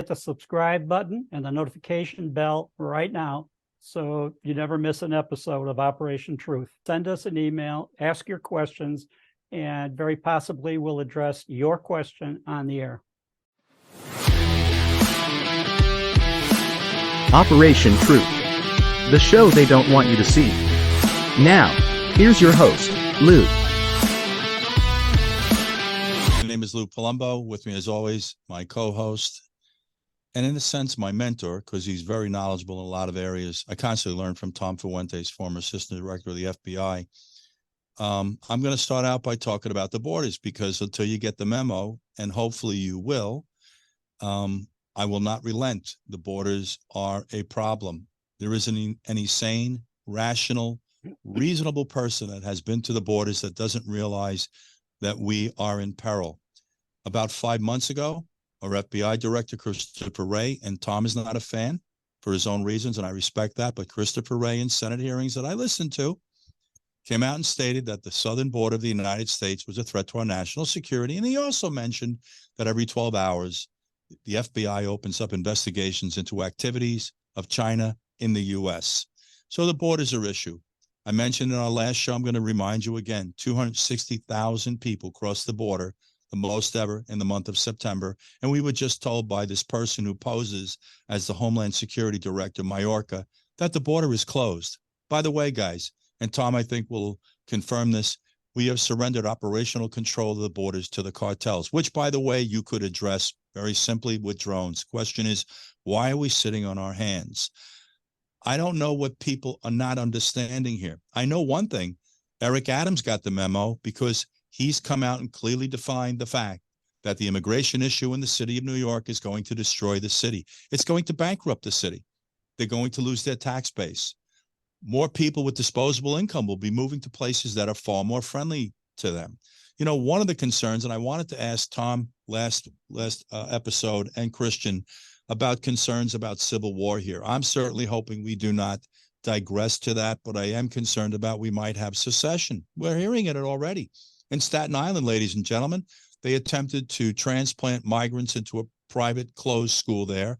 hit the subscribe button and the notification bell right now so you never miss an episode of Operation Truth. Send us an email, ask your questions, and very possibly we'll address your question on the air. Operation Truth, the show they don't want you to see. Now, here's your host, Lou. My name is Lou Palumbo. With me, as always, my co-host, and in a sense, my mentor, because he's very knowledgeable in a lot of areas. I constantly learn from Tom Fuentes, former assistant director of the FBI. I'm going to start out by talking about the borders, because until you get the memo, and hopefully you will, I will not relent. The borders are a problem. There isn't any sane, rational, reasonable person that has been to the borders that doesn't realize that we are in peril. About 5 months ago, our FBI director, Christopher Wray, and Tom is not a fan for his own reasons, and I respect that, but Christopher Wray in Senate hearings that I listened to came out and stated that the southern border of the United States was a threat to our national security. And he also mentioned that every 12 hours, the FBI opens up investigations into activities of China in the U.S. So the borders are an issue. I mentioned in our last show, I'm going to remind you again, 260,000 people crossed the border, the most ever in the month of September. And we were just told by this person who poses as the Homeland Security Director, Mayorkas, that the border is closed. By the way, guys, and Tom, I think will confirm this, we have surrendered operational control of the borders to the cartels, which, by the way, you could address very simply with drones. Question is, why are we sitting on our hands? I don't know what people are not understanding here. I know one thing. Eric Adams got the memo because he's come out and clearly defined the fact that the immigration issue in the city of New York is going to destroy the city. It's going to bankrupt the city. They're going to lose their tax base. More people with disposable income will be moving to places that are far more friendly to them. You know, one of the concerns, and I wanted to ask Tom last episode and Christian about concerns about civil war here. I'm certainly hoping we do not digress to that, but I am concerned about we might have secession. We're hearing it already. In Staten Island, ladies and gentlemen, they attempted to transplant migrants into a private closed school there,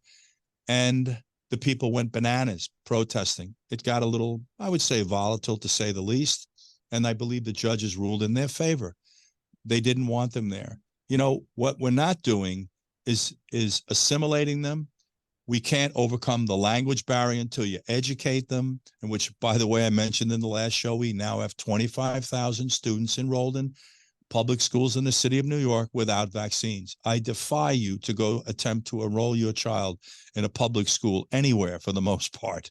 and the people went bananas protesting. It got a little, I would say, volatile to say the least, and I believe the judges ruled in their favor. They didn't want them there. You know, what we're not doing is assimilating them. We can't overcome the language barrier until you educate them, and which, by the way, I mentioned in the last show, we now have 25,000 students enrolled in public schools in the city of New York without vaccines. I defy you to go attempt to enroll your child in a public school anywhere, for the most part,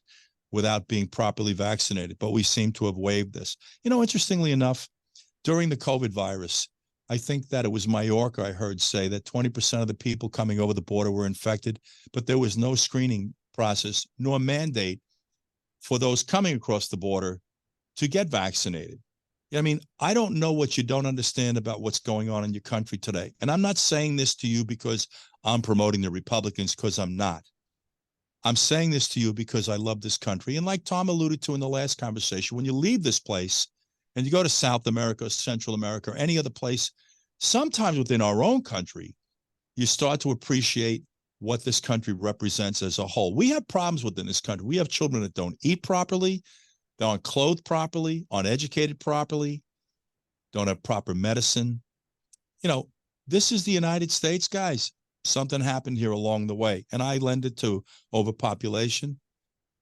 without being properly vaccinated. But we seem to have waived this. You know, interestingly enough, during the COVID virus, I think that it was Mayorkas I heard say that 20% of the people coming over the border were infected, but there was no screening process nor mandate for those coming across the border to get vaccinated. I mean, I don't know what you don't understand about what's going on in your country today. And I'm not saying this to you because I'm promoting the Republicans, because I'm not. I'm saying this to you because I love this country. And like Tom alluded to in the last conversation, when you leave this place and you go to South America, Central America, or any other place, sometimes within our own country, you start to appreciate what this country represents as a whole. We have problems within this country. We have children that don't eat properly, they aren't clothed properly, aren't educated properly, don't have proper medicine. You know, this is the United States, guys. Something happened here along the way, and I lend it to overpopulation.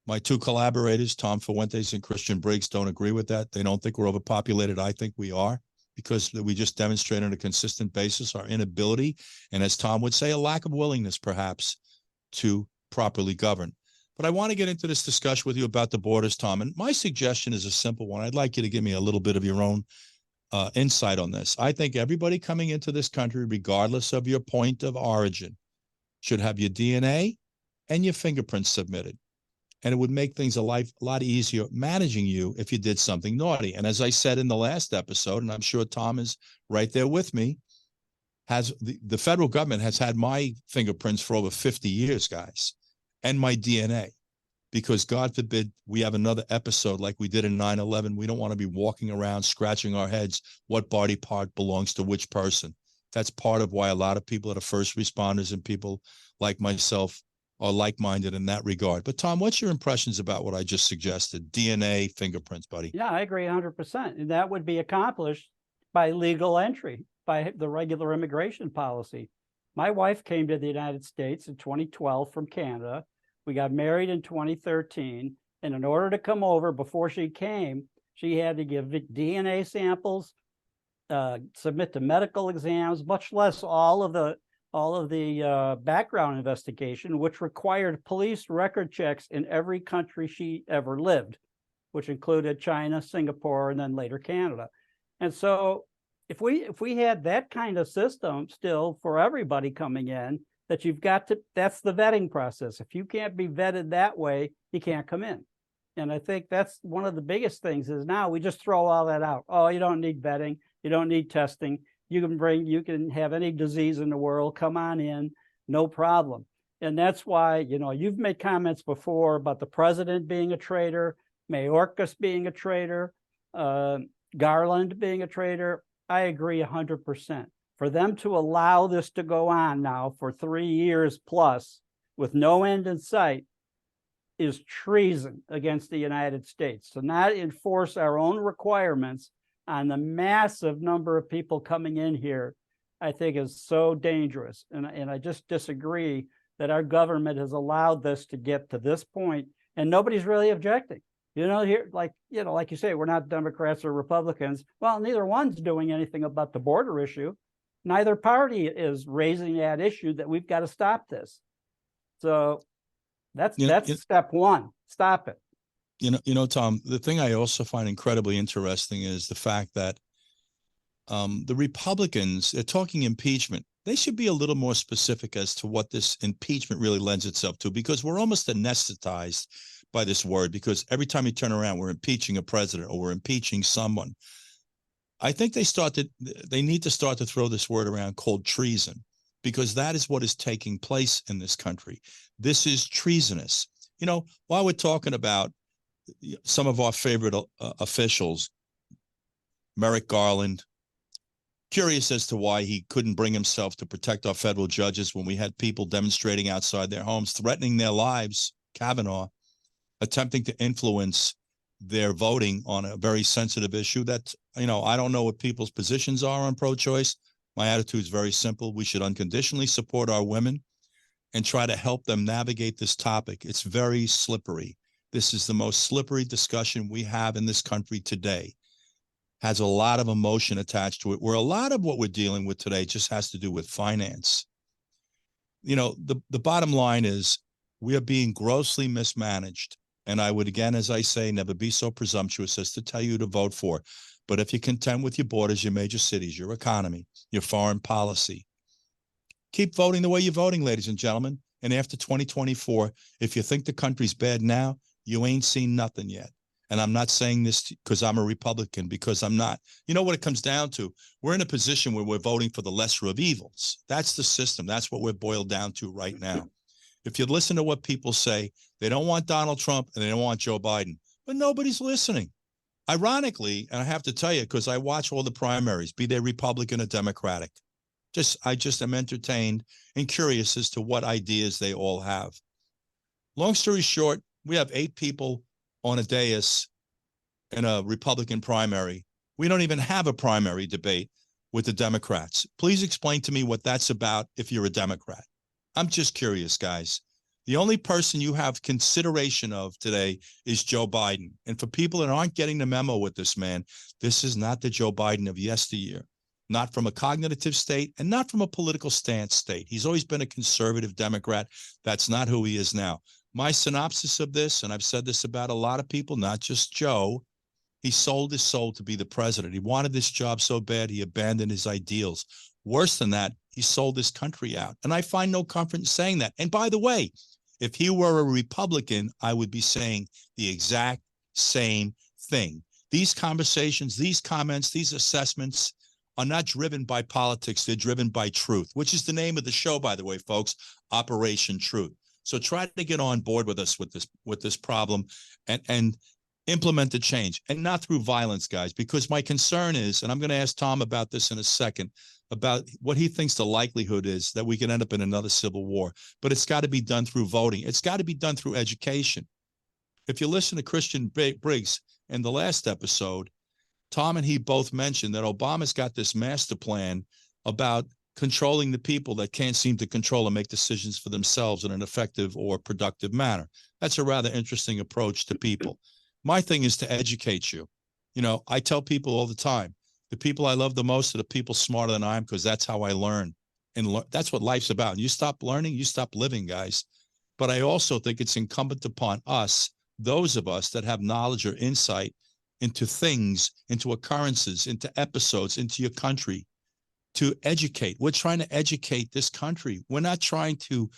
My two collaborators, Tom Fuentes and Christian Briggs, don't agree with that. They don't think we're overpopulated. I think we are, because we just demonstrate on a consistent basis our inability, and as Tom would say, a lack of willingness, perhaps, to properly govern. But I want to get into this discussion with you about the borders, Tom, and my suggestion is a simple one. I'd like you to give me a little bit of your own insight on this. I think everybody coming into this country, regardless of your point of origin, should have your DNA and your fingerprints submitted. And it would make things a lot easier managing you if you did something naughty. And as I said in the last episode, and I'm sure Tom is right there with me, the federal government has had my fingerprints for over 50 years, guys, and my DNA, because God forbid we have another episode like we did in 9/11. We don't want to be walking around scratching our heads what body part belongs to which person. That's part of why a lot of people that are first responders and people like myself are like-minded in that regard. But Tom, what's your impressions about what I just suggested? DNA, fingerprints, buddy. Yeah, I agree 100%. And that would be accomplished by legal entry, by the regular immigration policy. My wife came to the United States in 2012 from Canada. We got married in 2013. And in order to come over, before she came, she had to give DNA samples, submit to medical exams, much less all of the background investigation, which required police record checks in every country she ever lived, which included China, Singapore, and then later Canada. And so if we had that kind of system still for everybody coming in, that you've got to, that's the vetting process. If you can't be vetted that way, you can't come in. And I think that's one of the biggest things is now we just throw all that out. Oh, you don't need vetting. You don't need testing. You can have any disease in the world, come on in, no problem. And that's why, you've made comments before about the president being a traitor, Mayorkas being a traitor, Garland being a traitor. I agree 100%. For them to allow this to go on now for 3 years plus with no end in sight is treason against the United States. To not enforce our own requirements on the massive number of people coming in here, I think is so dangerous. And I just disagree that our government has allowed this to get to this point, and nobody's really objecting. Here, like you say, we're not Democrats or Republicans. Well, neither one's doing anything about the border issue. Neither party is raising that issue that we've got to stop this. So that's step one. Stop it. Tom, the thing I also find incredibly interesting is the fact that the Republicans are talking impeachment. They should be a little more specific as to what this impeachment really lends itself to, because we're almost anesthetized by this word, because every time you turn around, we're impeaching a president or we're impeaching someone. I think they need to start to throw this word around called treason, because that is what is taking place in this country. This is treasonous. While we're talking about some of our favorite officials, Merrick Garland, curious as to why he couldn't bring himself to protect our federal judges when we had people demonstrating outside their homes, threatening their lives, Kavanaugh, attempting to influence their voting on a very sensitive issue that, I don't know what people's positions are on pro-choice. My attitude is very simple. We should unconditionally support our women and try to help them navigate this topic. It's very slippery. This is the most slippery discussion we have in this country today. Has a lot of emotion attached to it, where a lot of what we're dealing with today just has to do with finance. The bottom line is we are being grossly mismanaged. And I would, again, as I say, never be so presumptuous as to tell you to vote for. But if you're content with your borders, your major cities, your economy, your foreign policy, keep voting the way you're voting, ladies and gentlemen. And after 2024, if you think the country's bad now, you ain't seen nothing yet. And I'm not saying this because I'm a Republican, because I'm not. You know what it comes down to? We're in a position where we're voting for the lesser of evils. That's the system. That's what we're boiled down to right now. If you listen to what people say, they don't want Donald Trump and they don't want Joe Biden, but nobody's listening. Ironically, and I have to tell you, because I watch all the primaries, be they Republican or Democratic, I just am entertained and curious as to what ideas they all have. Long story short, we have 8 people on a dais in a Republican primary. We don't even have a primary debate with the Democrats. Please explain to me what that's about if you're a Democrat. I'm just curious, guys. The only person you have consideration of today is Joe Biden. And for people that aren't getting the memo with this man, this is not the Joe Biden of yesteryear, not from a cognitive state and not from a political stance state. He's always been a conservative Democrat. That's not who he is now. My synopsis of this, and I've said this about a lot of people, not just Joe, he sold his soul to be the president. He wanted this job so bad, he abandoned his ideals. Worse than that, he sold this country out. And I find no comfort in saying that. And by the way, if he were a Republican, I would be saying the exact same thing. These conversations, these comments, these assessments are not driven by politics. They're driven by truth, which is the name of the show, by the way, folks, Operation Truth. So try to get on board with us with this problem. And implement the change, and not through violence, guys, because my concern is, and I'm going to ask Tom about this in a second, about what he thinks the likelihood is that we can end up in another civil war. But it's got to be done through voting. It's got to be done through education. If you listen to Christian Briggs in the last episode, Tom and he both mentioned that Obama's got this master plan about controlling the people that can't seem to control and make decisions for themselves in an effective or productive manner. That's a rather interesting approach to people. My thing is to educate you. You know, I tell people all the time, the people I love the most are the people smarter than I am, because that's how I learn. And that's what life's about. And you stop learning, you stop living, guys. But I also think it's incumbent upon us, those of us that have knowledge or insight into things, into occurrences, into episodes, into your country, to educate. We're trying to educate this country. We're not trying to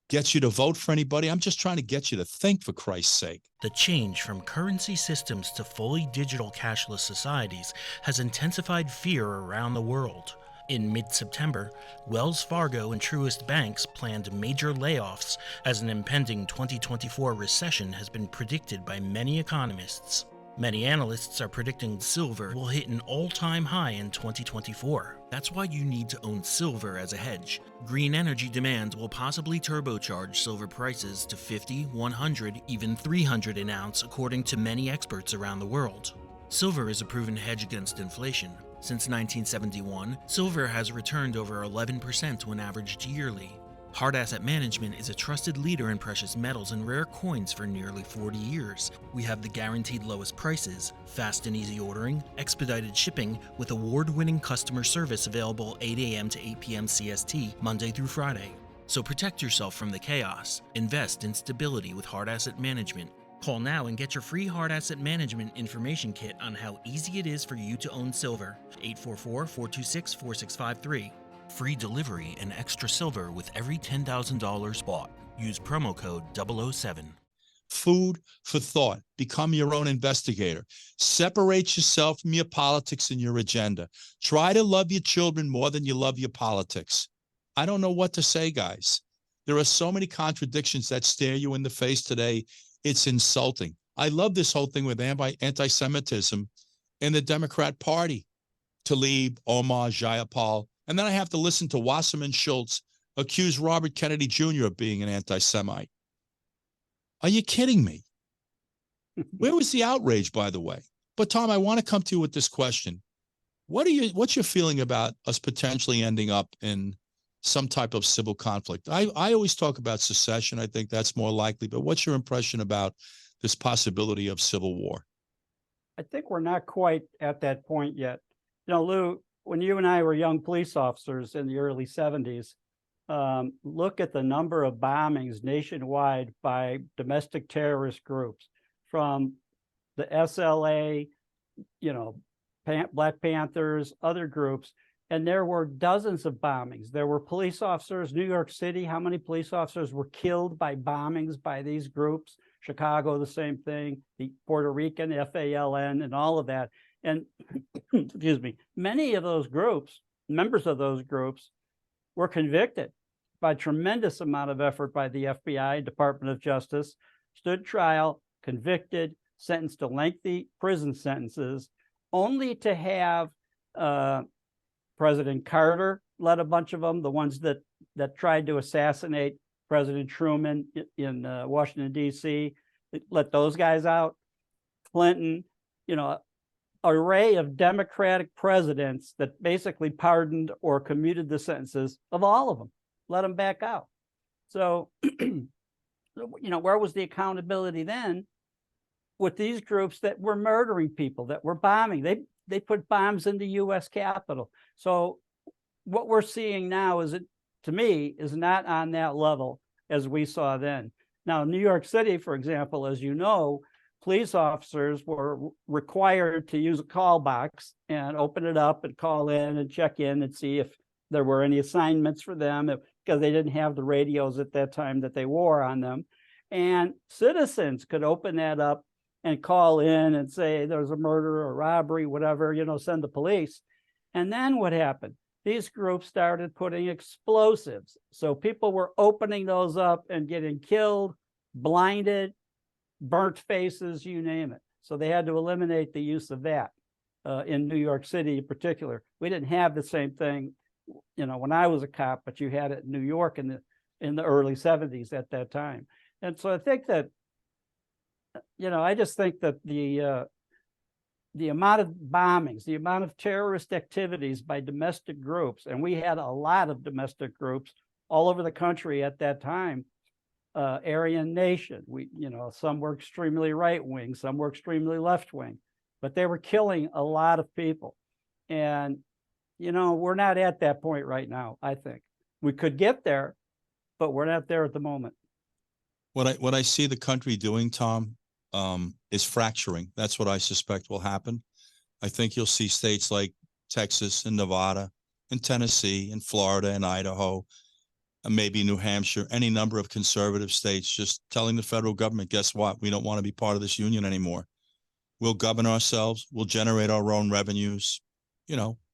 get you to vote for anybody. I'm just trying to get you to think, for Christ's sake. The change from currency systems to fully digital cashless societies has intensified fear around the world. In mid-September, Wells Fargo and Truist banks planned major layoffs as an impending 2024 recession has been predicted by many economists. Many analysts are predicting silver will hit an all-time high in 2024. That's why you need to own silver as a hedge. Green energy demand will possibly turbocharge silver prices to 50, 100, even 300 an ounce, according to many experts around the world. Silver is a proven hedge against inflation. Since 1971, silver has returned over 11% when averaged yearly. Hard Asset Management is a trusted leader in precious metals and rare coins for nearly 40 years. We have the guaranteed lowest prices, fast and easy ordering, expedited shipping, with award-winning customer service available 8 a.m. to 8 p.m. CST, Monday through Friday. So protect yourself from the chaos. Invest in stability with Hard Asset Management. Call now and get your free Hard Asset Management information kit on how easy it is for you to own silver. 844-426-4653. Free delivery and extra silver with every $10,000 bought. Use promo code 007. Food for thought. Become your own investigator. Separate yourself from your politics and your agenda. Try to love your children more than you love your politics. I don't know what to say, guys. There are so many contradictions that stare you in the face today. It's insulting. I love this whole thing with anti-Semitism in the Democrat Party. Tlaib, Omar, Jayapal. And then I have to listen to Wasserman Schultz accuse Robert Kennedy Jr. of being an anti-Semite. Are you kidding me? Where was the outrage, by the way? But Tom, I want to come to you with this question. What's your feeling about us potentially ending up in some type of civil conflict? I always talk about secession. I think that's more likely. But what's your impression about this possibility of civil war? I think we're not quite at that point yet. You know, Lou, when you and I were young police officers in the early 70s, look at the number of bombings nationwide by domestic terrorist groups, from the SLA, you know, Black Panthers, other groups. And there were dozens of bombings. There were police officers, New York City, how many police officers were killed by bombings by these groups? Chicago, the same thing, the Puerto Rican, FALN, and all of that. And excuse me, many of those groups, members of those groups, were convicted by a tremendous amount of effort by the FBI, Department of Justice, stood trial, convicted, sentenced to lengthy prison sentences, only to have President Carter led a bunch of them, the ones that tried to assassinate President Truman in Washington, D.C., let those guys out. Clinton, you know, array of Democratic presidents that basically pardoned or commuted the sentences of all of them, let them back out. So, you know, where was the accountability then with these groups that were murdering people, that were bombing? They put bombs in the U.S. Capitol. So what we're seeing now is, to me, is not on that level as we saw then. Now, New York City, for example, as you know, police officers were required to use a call box and open it up and call in and check in and see if there were any assignments for them, because they didn't have the radios at that time that they wore on them. And citizens could open that up and call in and say there's a murder or robbery, whatever, you know, send the police. And then what happened? These groups started putting explosives. So people were opening those up and getting killed, blinded, burnt faces, you name it. So they had to eliminate the use of that in New York City in particular. We didn't have the same thing, when I was a cop, but you had it in New York in the early 70s at that time. And so I think that, I just think that the amount of bombings, the amount of terrorist activities by domestic groups, and we had a lot of domestic groups all over the country at that time. Aryan Nation, some were extremely right wing, some were extremely left wing, but they were killing a lot of people. And, we're not at that point right now. I think we could get there, but we're not there at the moment. What I see the country doing, Tom, is fracturing. That's what I suspect will happen. I think you'll see states like Texas and Nevada and Tennessee and Florida and Idaho, and maybe New Hampshire, any number of conservative states just telling the federal government, guess what? We don't want to be part of this union anymore. We'll govern ourselves. We'll generate our own revenues.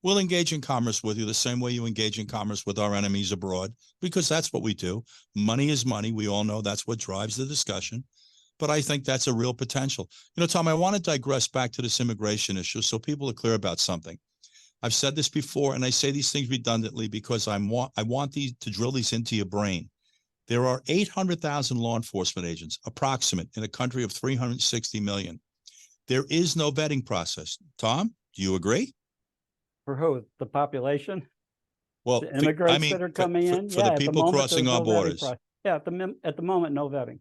We'll engage in commerce with you the same way you engage in commerce with our enemies abroad, because that's what we do. Money is money. We all know that's what drives the discussion. But I think that's a real potential. Tom, I want to digress back to this immigration issue so people are clear about something. I've said this before, and I say these things redundantly because I want these to drill these into your brain. There are 800,000 law enforcement agents, approximate, in a country of 360 million. There is no vetting process. Tom, do you agree? For who? The population? Well, the immigrants that are coming in? For the people crossing our borders. Yeah, at the moment, no vetting.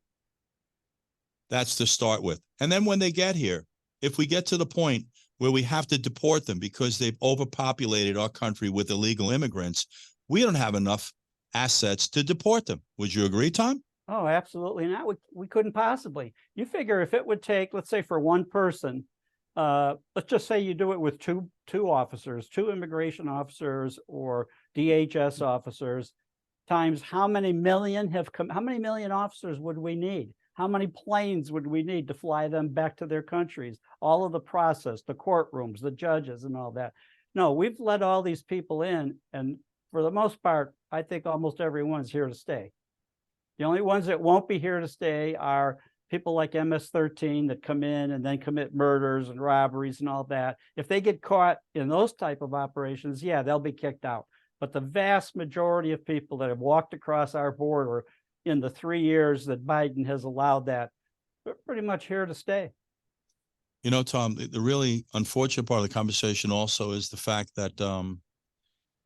That's to start with. And then when they get here, if we get to the point where we have to deport them because they've overpopulated our country with illegal immigrants, we don't have enough assets to deport them. Would you agree, Tom? Oh, absolutely not. We couldn't possibly. You figure if it would take, let's say for one person, let's just say you do it with two officers, two immigration officers or DHS officers, times how many million officers would we need? How many planes would we need to fly them back to their countries? All of the process, the courtrooms, the judges and all that. No, we've let all these people in, and for the most part, I think almost everyone's here to stay. The only ones that won't be here to stay are people like MS-13 that come in and then commit murders and robberies and all that. If they get caught in those type of operations, yeah, they'll be kicked out. But the vast majority of people that have walked across our border in the 3 years that Biden has allowed that, they're pretty much here to stay. Tom, the really unfortunate part of the conversation also is the fact that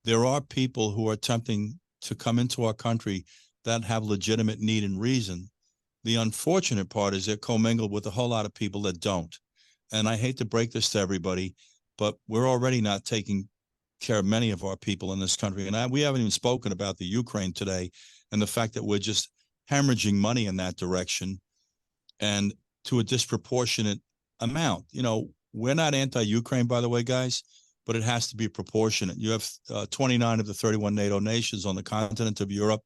there are people who are attempting to come into our country that have legitimate need and reason. The unfortunate part is they're commingled with a whole lot of people that don't. And I hate to break this to everybody, but we're already not taking care of many of our people in this country. And we haven't even spoken about the Ukraine today and the fact that we're just hemorrhaging money in that direction and to a disproportionate amount. We're not anti-Ukraine, by the way, guys, but it has to be proportionate. You have 29 of the 31 NATO nations on the continent of Europe,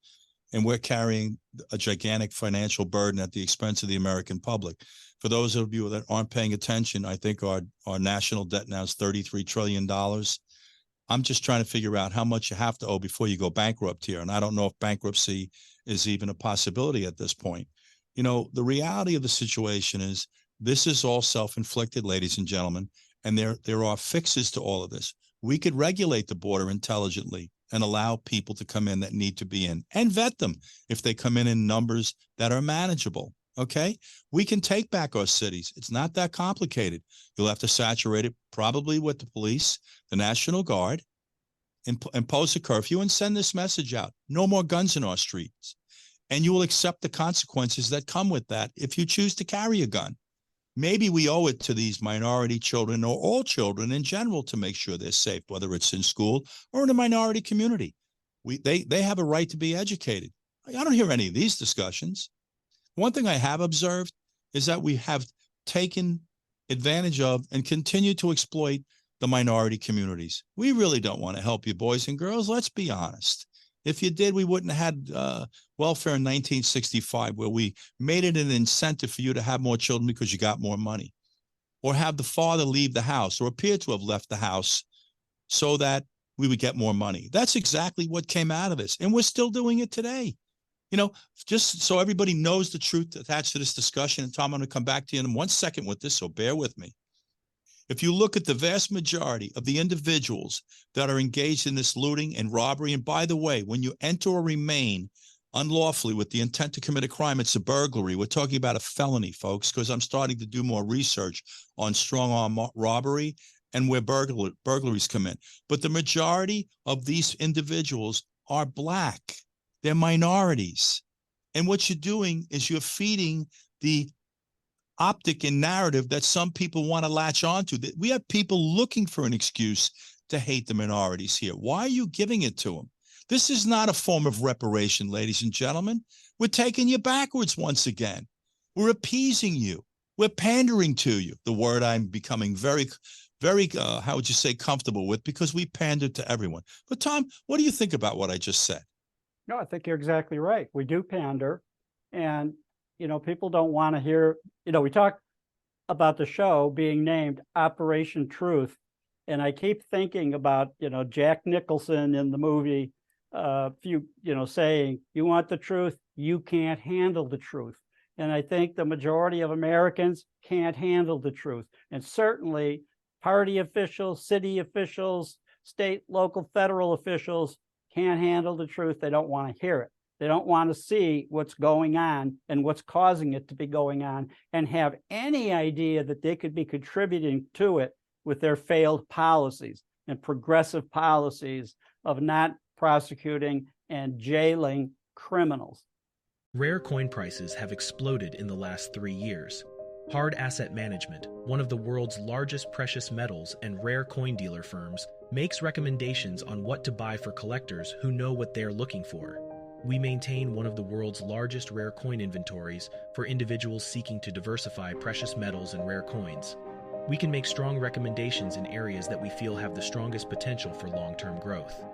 and we're carrying a gigantic financial burden at the expense of the American public. For those of you that aren't paying attention, I think our national debt now is $33 trillion. I'm just trying to figure out how much you have to owe before you go bankrupt here. And I don't know if bankruptcy is even a possibility at this point. The reality of the situation is this is all self-inflicted, ladies and gentlemen, and there are fixes to all of this. We could regulate the border intelligently and allow people to come in that need to be in and vet them if they come in numbers that are manageable. Okay, we can take back our cities. It's not that complicated. You'll have to saturate it probably with the police, the National Guard, impose a curfew and send this message out. No more guns in our streets. And you will accept the consequences that come with that if you choose to carry a gun. Maybe we owe it to these minority children or all children in general to make sure they're safe, whether it's in school or in a minority community. They have a right to be educated. I don't hear any of these discussions. One thing I have observed is that we have taken advantage of and continue to exploit the minority communities. We really don't want to help you, boys and girls. Let's be honest. If you did, we wouldn't have had welfare in 1965, where we made it an incentive for you to have more children because you got more money, or have the father leave the house or appear to have left the house so that we would get more money. That's exactly what came out of this. And we're still doing it today. Just so everybody knows the truth attached to this discussion, and Tom, I'm going to come back to you in 1 second with this, so bear with me. If you look at the vast majority of the individuals that are engaged in this looting and robbery, and by the way, when you enter or remain unlawfully with the intent to commit a crime, it's a burglary. We're talking about a felony, folks, because I'm starting to do more research on strong arm robbery and where burglaries come in. But the majority of these individuals are Black. They're minorities. And what you're doing is you're feeding the optic and narrative that some people want to latch onto. That we have people looking for an excuse to hate the minorities here. Why are you giving it to them? This is not a form of reparation, ladies and gentlemen. We're taking you backwards once again. We're appeasing you. We're pandering to you. The word I'm becoming very, how would you say, comfortable with, because we pander to everyone. But Tom, what do you think about what I just said? No, I think you're exactly right. We do pander, and people don't want to hear. We talk about the show being named Operation Truth, and I keep thinking about Jack Nicholson in the movie, saying, "You want the truth? You can't handle the truth." And I think the majority of Americans can't handle the truth, and certainly party officials, city officials, state, local, federal officials can't handle the truth. They don't want to hear it. They don't want to see what's going on and what's causing it to be going on, and have any idea that they could be contributing to it with their failed policies and progressive policies of not prosecuting and jailing criminals. Rare coin prices have exploded in the last 3 years. Hard Asset Management, one of the world's largest precious metals and rare coin dealer firms, makes recommendations on what to buy for collectors who know what they're looking for. We maintain one of the world's largest rare coin inventories for individuals seeking to diversify precious metals and rare coins. We can make strong recommendations in areas that we feel have the strongest potential for long-term growth.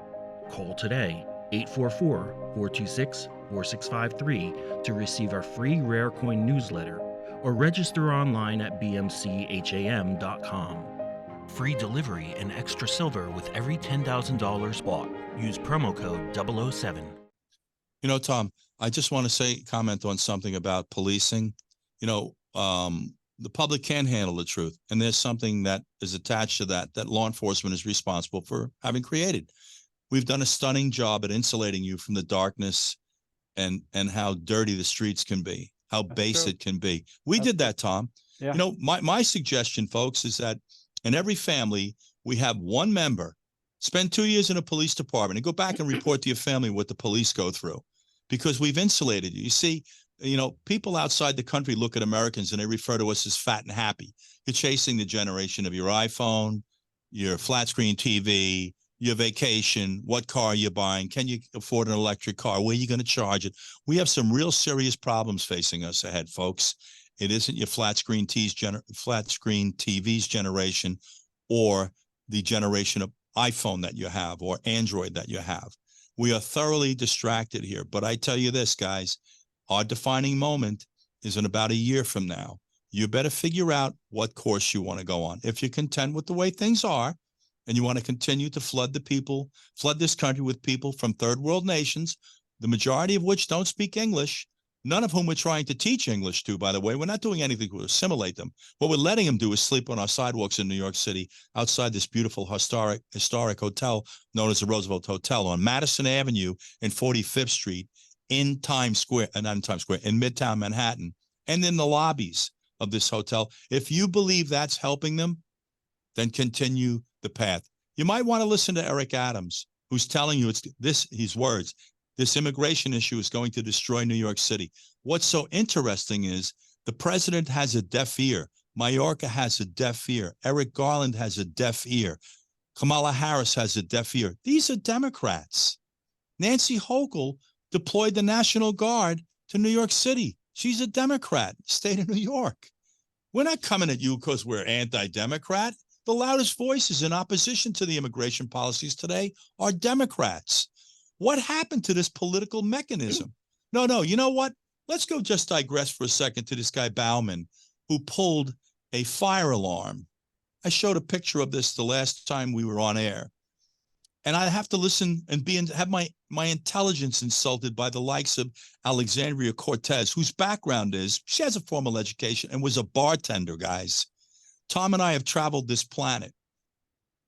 Call today, 844-426-4653 to receive our free rare coin newsletter, or register online at bmcham.com. Free delivery and extra silver with every $10,000 bought. Use promo code 007. Tom, I just want to comment on something about policing. The public can handle the truth, and there's something that is attached to that law enforcement is responsible for having created. We've done a stunning job at insulating you from the darkness and how dirty the streets can be, how base it can be. We did that, Tom. Yeah. My suggestion, folks, is that in every family, we have one member spend 2 years in a police department and go back and report to your family what the police go through, because we've insulated you. You see, people outside the country look at Americans and they refer to us as fat and happy. You're chasing the generation of your iPhone, your flat screen TV, your vacation, what car you're buying, can you afford an electric car, where are you going to charge it? We have some real serious problems facing us ahead, folks. It isn't your flat screen TV's generation, or the generation of iPhone that you have, or Android that you have. We are thoroughly distracted here. But I tell you this, guys, our defining moment is in about a year from now. You better figure out what course you want to go on. If you're content with the way things are, and you want to continue to flood this country with people from third world nations, the majority of which don't speak English, none of whom we're trying to teach English to, by the way. We're not doing anything to assimilate them. What we're letting them do is sleep on our sidewalks in New York City, outside this beautiful historic hotel known as the Roosevelt Hotel on Madison Avenue and 45th Street in Times Square, not in Times Square, in Midtown Manhattan, and in the lobbies of this hotel. If you believe that's helping them, then continue the path. You might want to listen to Eric Adams, who's telling you his words, this immigration issue is going to destroy New York City. What's so interesting is the president has a deaf ear. Mayorkas has a deaf ear. Eric Garland has a deaf ear. Kamala Harris has a deaf ear. These are Democrats. Nancy Hochul deployed the National Guard to New York City. She's a Democrat, state of New York. We're not coming at you because we're anti-Democrat. The loudest voices in opposition to the immigration policies today are Democrats. What happened to this political mechanism? No, you know what? Let's go just digress for a second to this guy Bauman, who pulled a fire alarm. I showed a picture of this the last time we were on air. And I have to listen and have my intelligence insulted by the likes of Alexandria Cortez, whose background is she has a formal education and was a bartender, guys. Tom and I have traveled this planet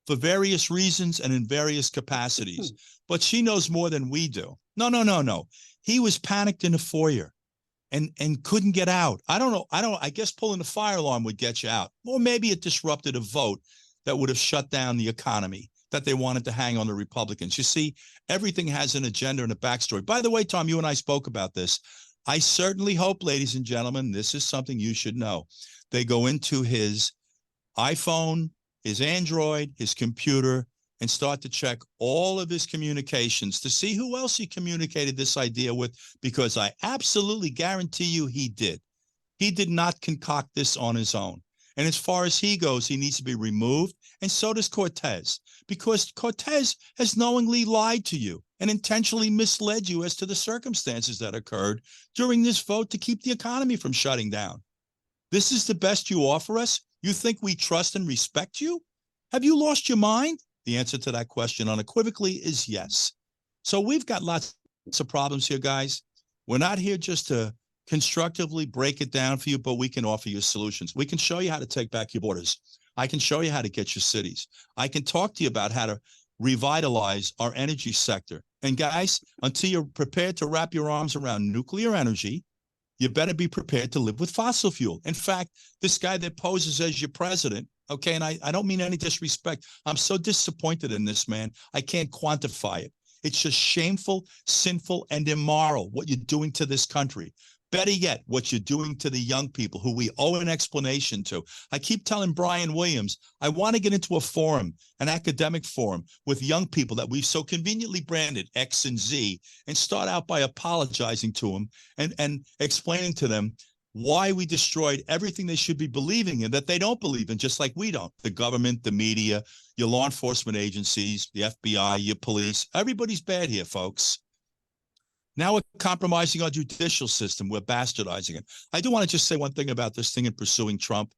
for various reasons and in various capacities, but she knows more than we do. No. He was panicked in the foyer and couldn't get out. I guess pulling the fire alarm would get you out. Or maybe it disrupted a vote that would have shut down the economy that they wanted to hang on the Republicans. You see, everything has an agenda and a backstory. By the way, Tom, you and I spoke about this. I certainly hope, ladies and gentlemen, this is something you should know. They go into his iPhone, his Android, his computer, and start to check all of his communications to see who else he communicated this idea with, because I absolutely guarantee you he did. He did not concoct this on his own. And as far as he goes, he needs to be removed, and so does Cortez, because Cortez has knowingly lied to you and intentionally misled you as to the circumstances that occurred during this vote to keep the economy from shutting down. This is the best you offer us? You think we trust and respect you? Have you lost your mind? The answer to that question unequivocally is yes. So we've got lots of problems here, guys. We're not here just to constructively break it down for you, but we can offer you solutions. We can show you how to take back your borders. I can show you how to get your cities. I can talk to you about how to revitalize our energy sector. And guys, until you're prepared to wrap your arms around nuclear energy, you better be prepared to live with fossil fuel. In fact, this guy that poses as your president, okay, and I don't mean any disrespect. I'm so disappointed in this man. I can't quantify it. It's just shameful, sinful, and immoral what you're doing to this country. Better yet, what you're doing to the young people who we owe an explanation to. I keep telling Brian Williams, I want to get into a forum, an academic forum with young people that we've so conveniently branded X and Z, and start out by apologizing to them and explaining to them why we destroyed everything they should be believing in that they don't believe in, just like we don't. The government, the media, your law enforcement agencies, the FBI, your police, everybody's bad here, folks. Now we're compromising our judicial system. We're bastardizing it. I do want to just say one thing about this thing in pursuing Trump.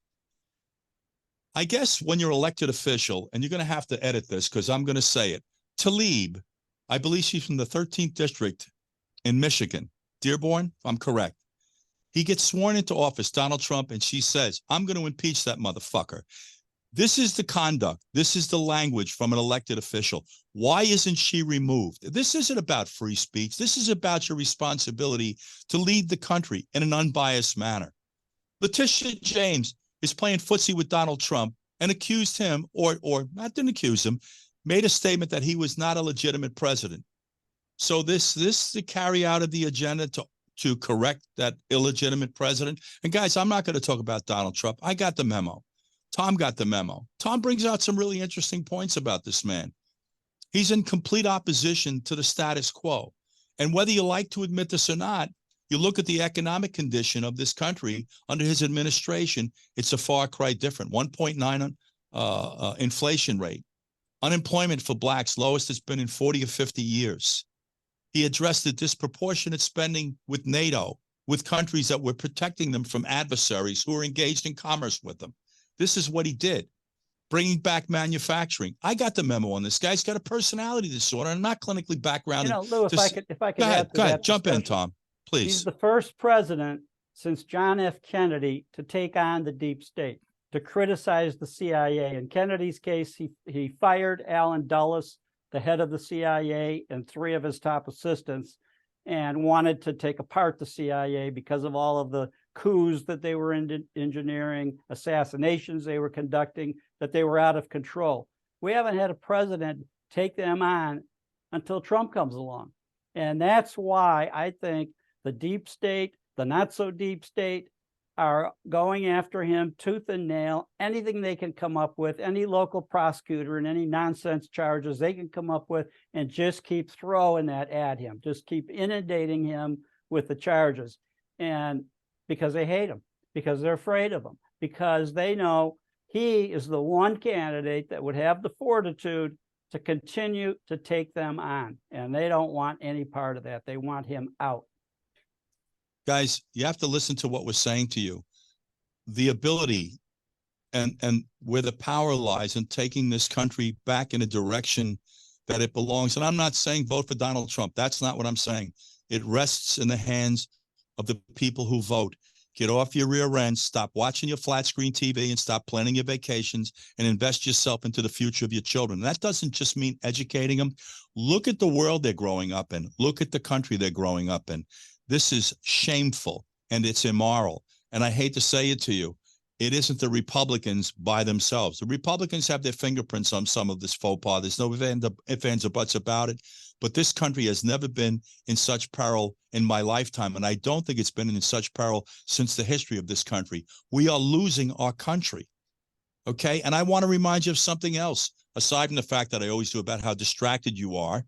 I guess when you're elected official, and you're going to have to edit this because I'm going to say it, Tlaib, I believe she's from the 13th district in Michigan, Dearborn, if I'm correct. He gets sworn into office, Donald Trump, and she says, I'm going to impeach that motherfucker. This is the conduct. This is the language from an elected official. Why isn't she removed? This isn't about free speech. This is about your responsibility to lead the country in an unbiased manner. Letitia James is playing footsie with Donald Trump and accused him, or not didn't accuse him, made a statement that he was not a legitimate president. So this the carry out of the agenda to correct that illegitimate president. And guys, I'm not going to talk about Donald Trump. I got the memo. Tom got the memo. Tom brings out some really interesting points about this man. He's in complete opposition to the status quo. And whether you like to admit this or not, you look at the economic condition of this country under his administration, it's a far cry different. 1.9 inflation rate. Unemployment for blacks, lowest it's been in 40 or 50 years. He addressed the disproportionate spending with NATO, with countries that were protecting them from adversaries who were engaged in commerce with them. This is what he did, bringing back manufacturing. I got the memo on this. Guy's got a personality disorder. I'm not clinically backgrounded. Lou, if I could go ahead, jump in, Tom, please. He's the first president since John F. Kennedy to take on the deep state, to criticize the CIA. In Kennedy's case, he fired Allen Dulles, the head of the CIA, and 3 of his top assistants, and wanted to take apart the CIA because of all of the coups that they were engineering, assassinations they were conducting, that they were out of control. We haven't had a president take them on until Trump comes along. And that's why I think the deep state, the not so deep state, are going after him tooth and nail. Anything they can come up with, any local prosecutor and any nonsense charges they can come up with, and just keep throwing that at him. Just keep inundating him with the charges. And because they hate him, because they're afraid of him, because they know he is the one candidate that would have the fortitude to continue to take them on. And they don't want any part of that. They want him out. Guys, you have to listen to what we're saying to you. The ability and where the power lies in taking this country back in a direction that it belongs. And I'm not saying vote for Donald Trump. That's not what I'm saying. It rests in the hands of the people who vote. Get off your rear end, stop watching your flat screen TV, and stop planning your vacations, and invest yourself into the future of your children. That doesn't just mean educating them. Look at the world they're growing up in. Look at the country they're growing up in. This is shameful and it's immoral. And I hate to say it to you, it isn't the Republicans by themselves. The Republicans have their fingerprints on some of this faux pas. There's no ifs, ands, or buts about it. But this country has never been in such peril in my lifetime. And I don't think it's been in such peril since the history of this country. We are losing our country. Okay. And I want to remind you of something else, aside from the fact that I always do about how distracted you are.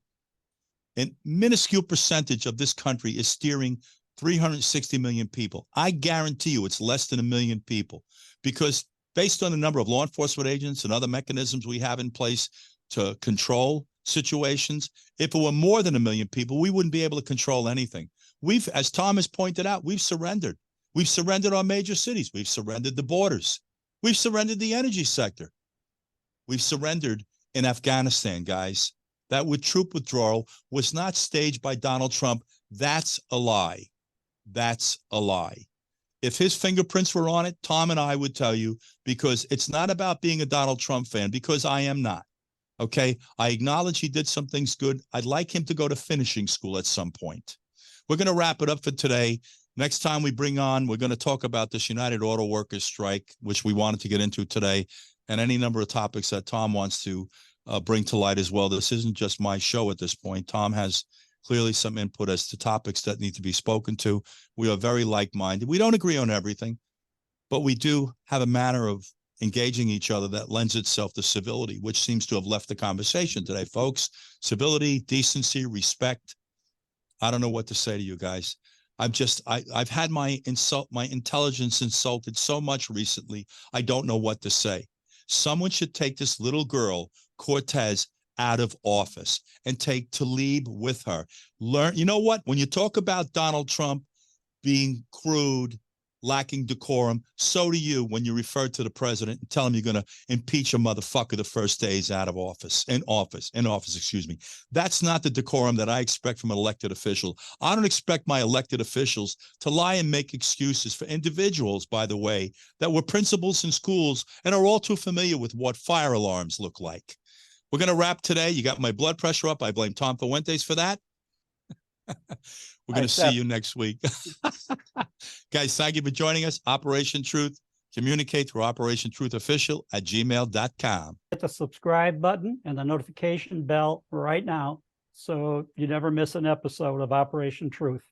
A minuscule percentage of this country is steering 360 million people. I guarantee you it's less than 1 million people, because based on the number of law enforcement agents and other mechanisms we have in place to control situations, if it were more than 1 million people, we wouldn't be able to control anything. We've, as Tom has pointed out, we've surrendered. We've surrendered our major cities. We've surrendered the borders. We've surrendered the energy sector. We've surrendered in Afghanistan, guys. That troop withdrawal was not staged by Donald Trump. That's a lie. That's a lie. If his fingerprints were on it, Tom and I would tell you, because it's not about being a Donald Trump fan, because I am not. Okay. I acknowledge he did some things good. I'd like him to go to finishing school at some point. We're going to wrap it up for today. Next time we bring on, we're going to talk about this United Auto Workers strike, which we wanted to get into today, and any number of topics that Tom wants to bring to light as well. This isn't just my show at this point. Tom has clearly some input as to topics that need to be spoken to. We are very like-minded. We don't agree on everything, but we do have a manner of engaging each other that lends itself to civility, which seems to have left the conversation today, folks. Civility, decency, respect. I don't know what to say to you guys. I've had my intelligence insulted so much recently. I don't know what to say. Someone should take this little girl, Cortez, out of office and take Tlaib with her. Learn, you know what? When you talk about Donald Trump being crude, lacking decorum, so do you when you refer to the president and tell him you're going to impeach a motherfucker the first day he's out of office, in office, excuse me. That's not the decorum that I expect from an elected official. I don't expect my elected officials to lie and make excuses for individuals, by the way, that were principals in schools and are all too familiar with what fire alarms look like. We're going to wrap today. You got my blood pressure up. I blame Tom Fuentes for that. We're going to see you next week. Guys, thank you for joining us. Operation Truth. Communicate through operationtruthofficial@gmail.com. Hit the subscribe button and the notification bell right now so you never miss an episode of Operation Truth.